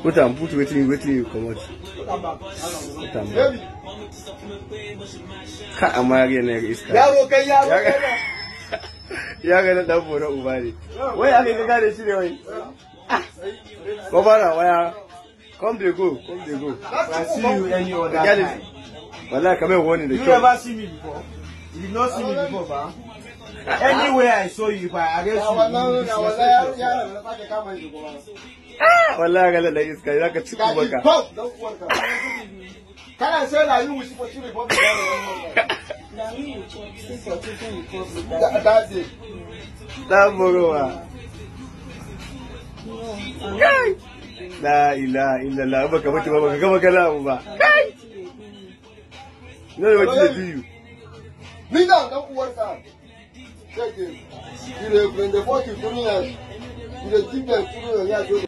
Put am put wetin you comot. Put am. Ka amari ne iska. Yaro kai yaro kai. Ya ga dan bora uba ne. Wai aka ga gane shi ne wai. Ko bara waya. Come dey go. I see you any other time. Wallahi kamar wani da You kyau. never see me before. You did not see me before, ba? Anywhere I saw you, if I arrest you, Wallahi ga da iska zaka ci baka. Can I say that you will support you before me? That's it. Dan borowa. Kai. La ilaha illallah baka mutu ba baka gama kalamu ba. Kai. No what you do you? Me down, don't work out. Check it. You the 40 you the keep them